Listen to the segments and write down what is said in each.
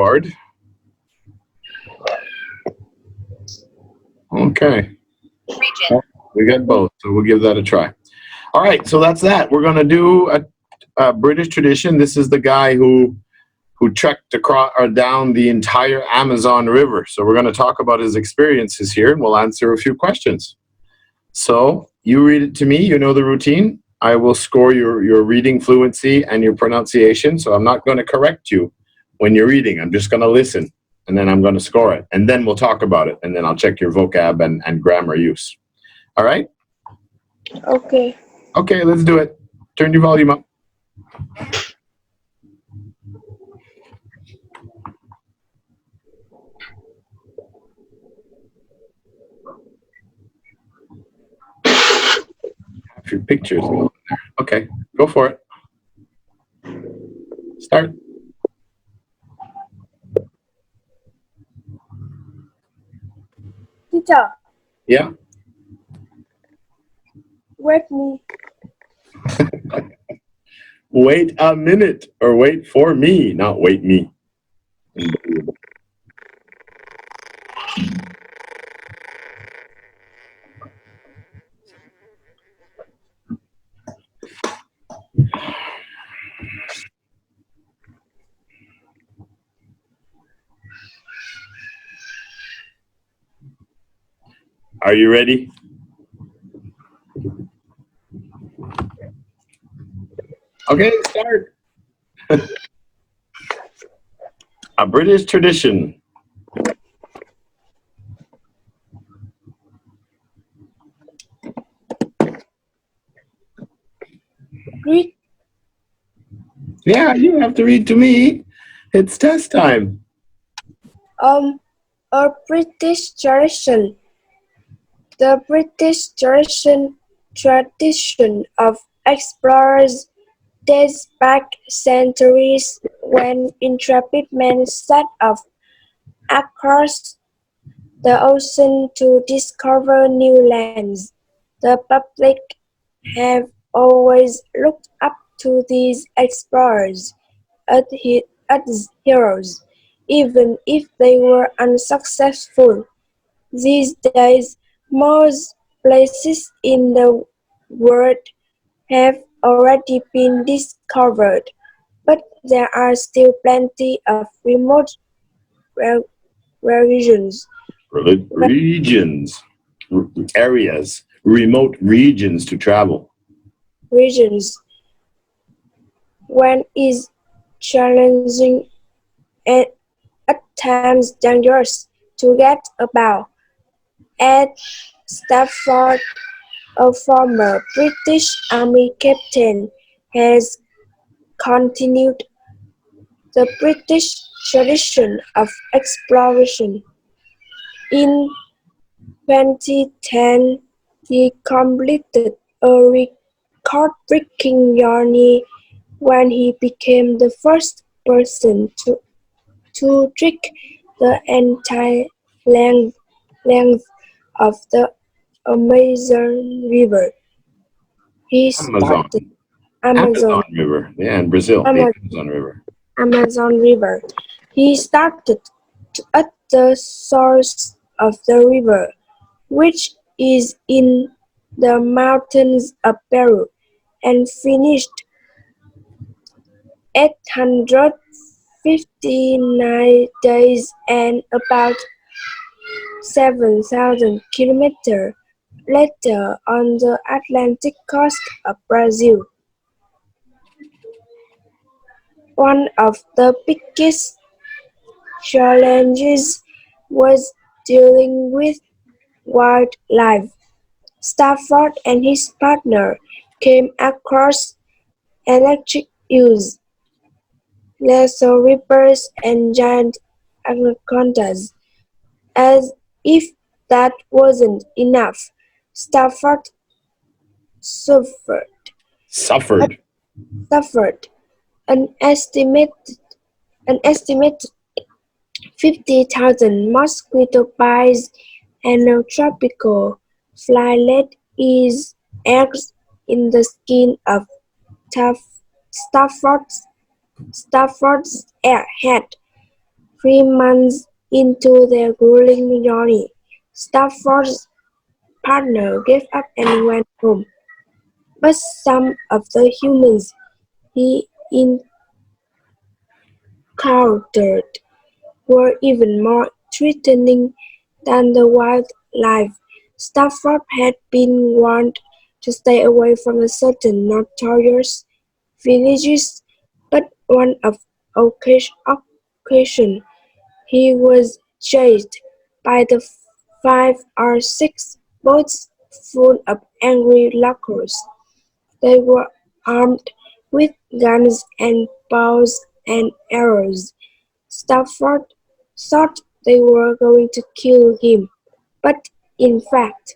record. Okay. We got both, so we'll give that a try. All right, so that's that. We're going to do a British tradition. This is the guy who trekked across or down the entire Amazon River. So we're going to talk about his experiences here, and we'll answer a few questions. So you read it to me. You know the routine. I will score your reading fluency and your pronunciation. So I'm not going to correct you when you're reading. I'm just going to listen, and then I'm going to score it. And then we'll talk about it, and then I'll check your vocab and grammar use. All right? Okay. Okay, let's do it. Turn your volume up. Have your pictures going there. Okay, go for it. Start. Teacher, Yeah. wait me. Wait a minute, or wait for me, not wait me. Are you ready? Okay, start. A British tradition. Read. Yeah, you have to read to me. It's test time. A British tradition. The British tradition of explorers dates back centuries when intrepid men set off across the ocean to discover new lands. The public have always looked up to these explorers as heroes, even if they were unsuccessful. These days, most places in the world have already been discovered, but there are still plenty of remote regions. Remote regions to travel. When is challenging and at times dangerous to get about. At Stafford, a former British Army captain has continued the British tradition of exploration. In 2010, he completed a record-breaking journey when he became the first person to trek the entire length of the Amazon River. He started Amazon River. Yeah, in Brazil. The Amazon River. Amazon River. He started at the source of the river, which is in the mountains of Peru, and finished 859 days and about 7,000 kilometers later on the Atlantic coast of Brazil. One of the biggest challenges was dealing with wildlife. Stafford and his partner came across electric eels, lasso reapers, and giant anacondas. As if that wasn't enough, Stafford suffered an estimated 50,000 mosquito bites and a tropical fly laid its eggs in the skin of Stafford's head. 3 months into their grueling journey, Stafford's partner gave up and went home. But some of the humans he encountered were even more threatening than the wildlife. Stafford had been warned to stay away from certain notorious villages, but on occasion he was chased by the 5 or 6 boats full of angry locals. They were armed with guns and bows and arrows. Stafford thought they were going to kill him, but in fact,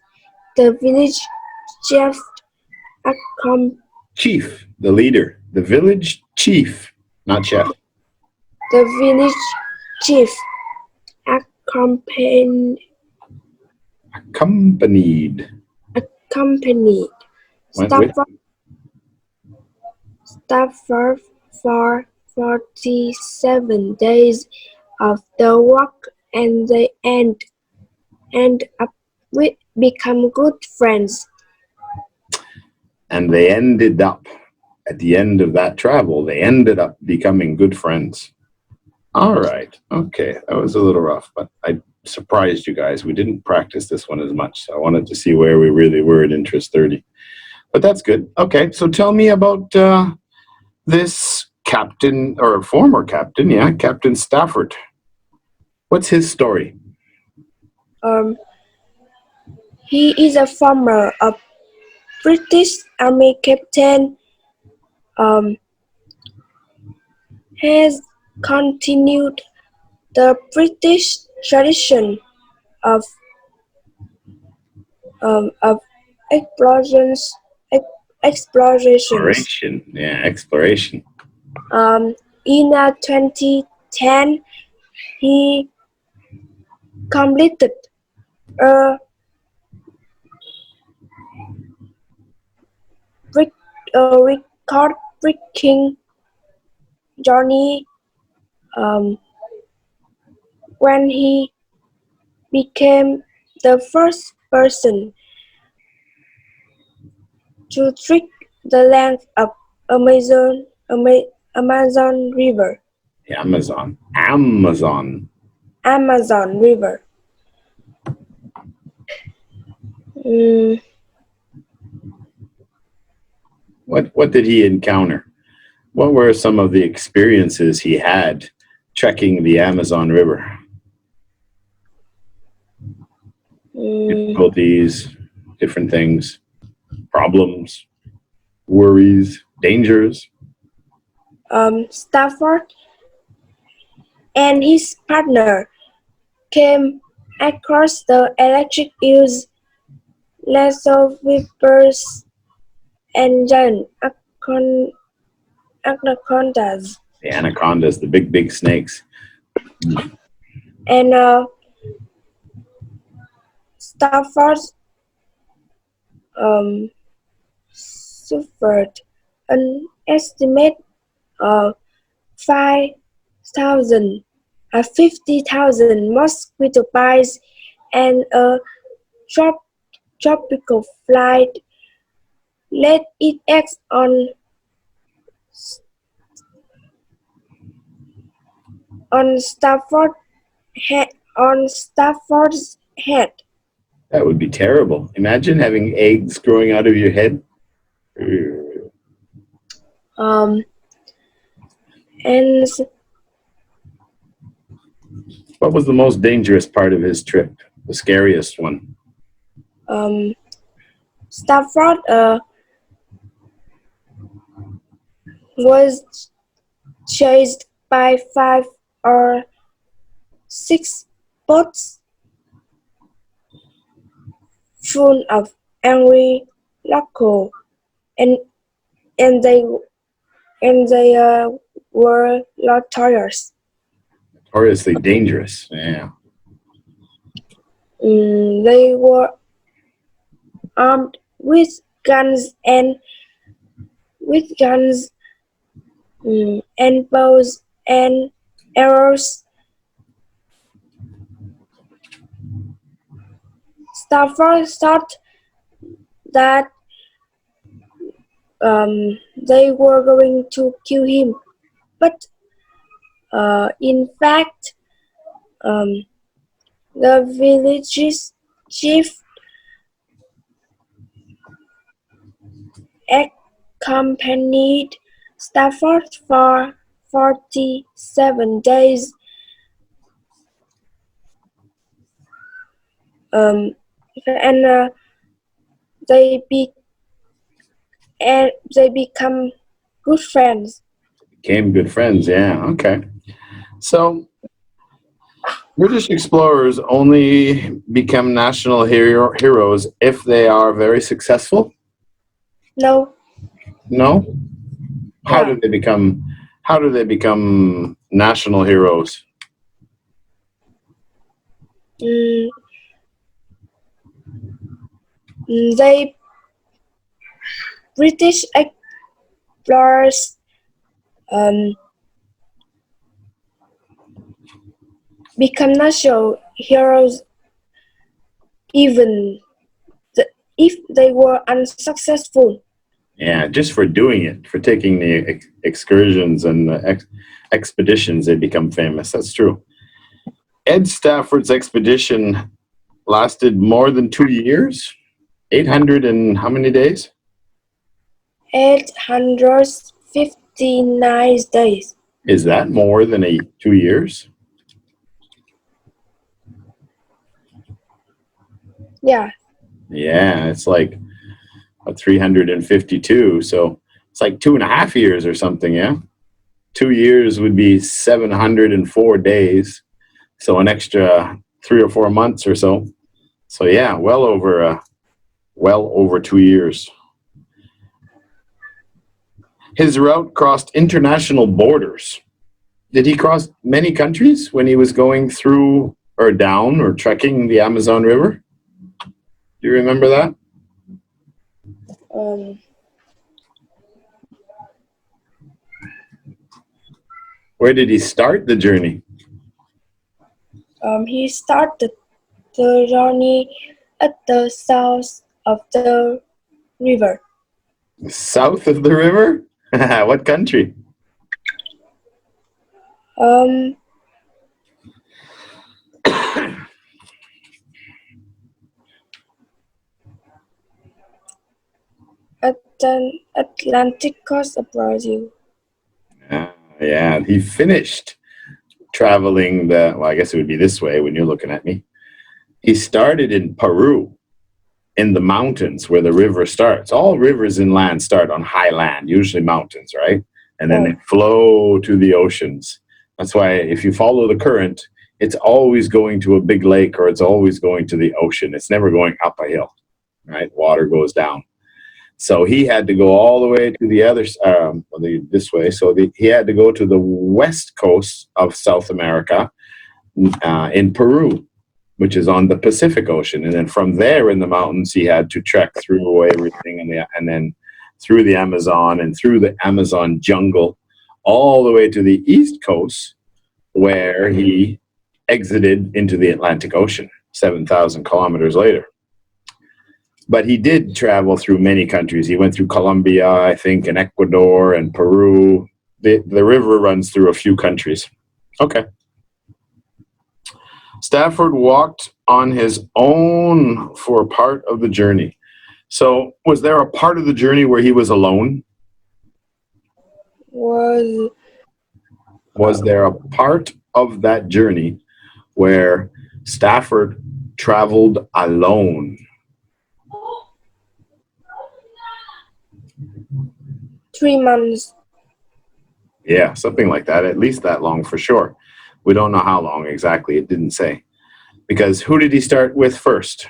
the village chief accom- Chief, the leader, the village chief, not chef. the village chief accompanied Accompanied. accompanied Went with. Stafford for 47 days of the walk, and they end up with become good friends. And they ended up, at the end of that travel, they ended up becoming good friends. All right. Okay. That was a little rough, but I surprised you guys. We didn't practice this one as much. So I wanted to see where we really were at interest 30. But that's good. Okay. So tell me about this captain, or former captain, yeah, Captain Stafford. What's his story? He is a former British Army captain. Has continued the British tradition of of explorations. Explorations. Exploration. Yeah, exploration. In 2010, he completed a record-breaking journey when he became the first person to trek the length of Amazon River. The Amazon. Amazon River. What did he encounter? What were some of the experiences he had trekking the Amazon River? Difficulties, different things, problems, worries, dangers. Stafford and his partner came across the electric eels, leatherweavers, and giant anacondas. The anacondas, the big snakes. And Stafford suffered an estimate of 50,000 mosquito bites and a tropical fly laid its eggs on Stafford's head. That would be terrible. Imagine having eggs growing out of your head. And What was the most dangerous part of his trip? The scariest one? Stafford was chased by 5 or 6 boats full of angry locals, and they were notorious. Notoriously dangerous. Yeah. They were armed with guns and bows and arrows. Stafford thought that they were going to kill him, but in fact, the village's chief accompanied Stafford for 47 days. And they become good friends. Became good friends, yeah, okay. So, British explorers only become national heroes if they are very successful? No, No? How yeah. do they become national heroes? Mm, they British explorers become national heroes even if they were unsuccessful. Yeah, just for doing it, for taking the excursions and the expeditions, they become famous. That's true. Ed Stafford's expedition lasted more than 2 years, 800 and how many days? 859 days. Is that more than 2 years? Yeah. Yeah, it's like 352. So it's like 2.5 years or something. Yeah. 2 years would be 704 days. So an extra 3 or 4 months or so. So yeah, well over 2 years. His route crossed international borders. Did he cross many countries when he was going through or down or trekking the Amazon River? Do you remember that? Where did he start the journey? He started the journey at the south of the river. South of the river? What country? At the Atlantic coast of Brazil. Yeah, he finished traveling I guess it would be this way when you're looking at me. He started in Peru, in the mountains where the river starts. All rivers inland start on high land, usually mountains, right? And then they flow to the oceans. That's why if you follow the current, it's always going to a big lake or it's always going to the ocean. It's never going up a hill, right? Water goes down. So he had to go all the way to the other, this way. So he had to go to the west coast of South America in Peru, which is on the Pacific Ocean. And then from there in the mountains, he had to trek through everything and then through the Amazon and through the Amazon jungle all the way to the east coast where he exited into the Atlantic Ocean 7,000 kilometers later. But he did travel through many countries. He went through Colombia, I think, and Ecuador and Peru. The river runs through a few countries. Okay. Stafford walked on his own for part of the journey. So was there a part of the journey where he was alone? Was there a part of that journey where Stafford traveled alone? 3 months. Yeah, something like that. At least that long for sure. We don't know how long exactly. It didn't say. Because who did he start with first?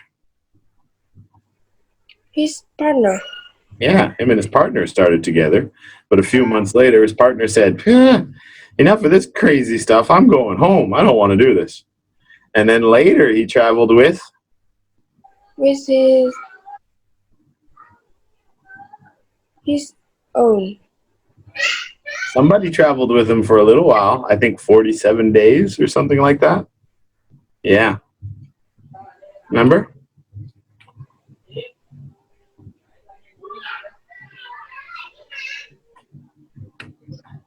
His partner. Yeah, him and his partner started together. But a few months later, his partner said, enough of this crazy stuff. I'm going home. I don't want to do this. And then later he traveled with his own. Somebody traveled with him for a little while. I think 47 days or something like that. Yeah. Remember?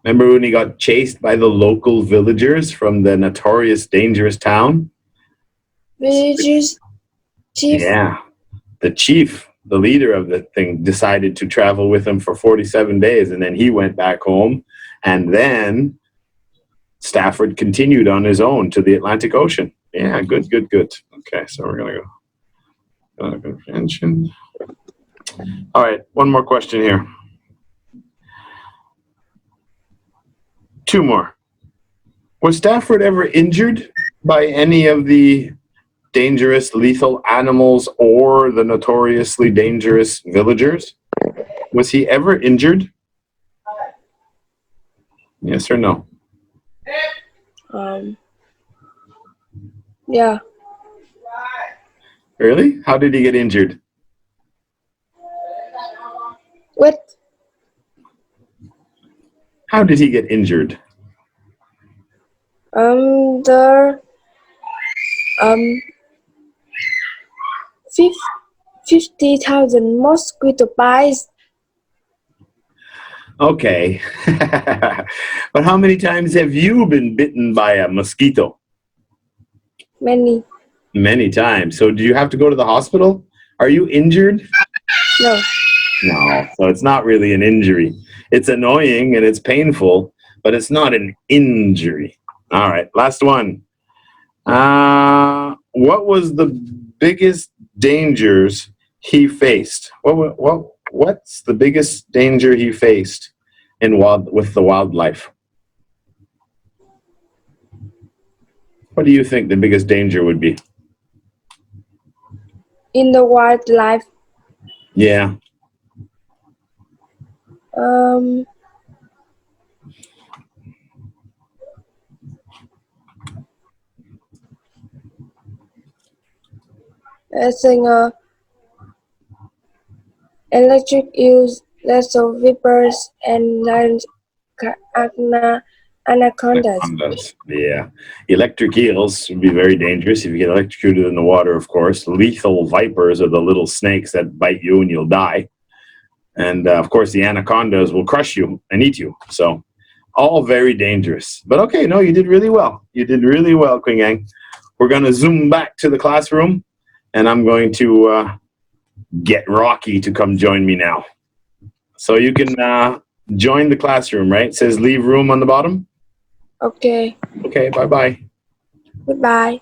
Remember when he got chased by the local villagers from the notorious dangerous town? Villagers chief. Yeah. The chief, the leader of the thing, decided to travel with him for 47 days, and then he went back home, and then Stafford continued on his own to the Atlantic Ocean. Yeah, good, good, good. Okay, so we're going to go. Convention. All right, one more question here. Two more. Was Stafford ever injured by any of the dangerous, lethal animals or the notoriously dangerous villagers? Was he ever injured? Yes or no? Yeah. Really? How did he get injured? What? How did he get injured? The 50,000 mosquito bites. Okay. But how many times have you been bitten by a mosquito? Many. Many times. So do you have to go to the hospital? Are you injured? No. No. So it's not really an injury. It's annoying and it's painful, but it's not an injury. All right. Last one. What was the biggest dangers he faced? What's the biggest danger he faced with the wildlife? What do you think the biggest danger would be? In the wildlife. Yeah. I think electric use less of vipers and large anacondas. Yeah. Electric eels would be very dangerous if you get electrocuted in the water, of course. Lethal vipers are the little snakes that bite you and you'll die. And, of course, the anacondas will crush you and eat you. So all very dangerous. But, okay, no, you did really well. You did really well, Quynh. We're going to zoom back to the classroom, and I'm going to get Rocky to come join me now. So you can join the classroom, right? It says leave room on the bottom. Okay. Okay, bye-bye. Goodbye.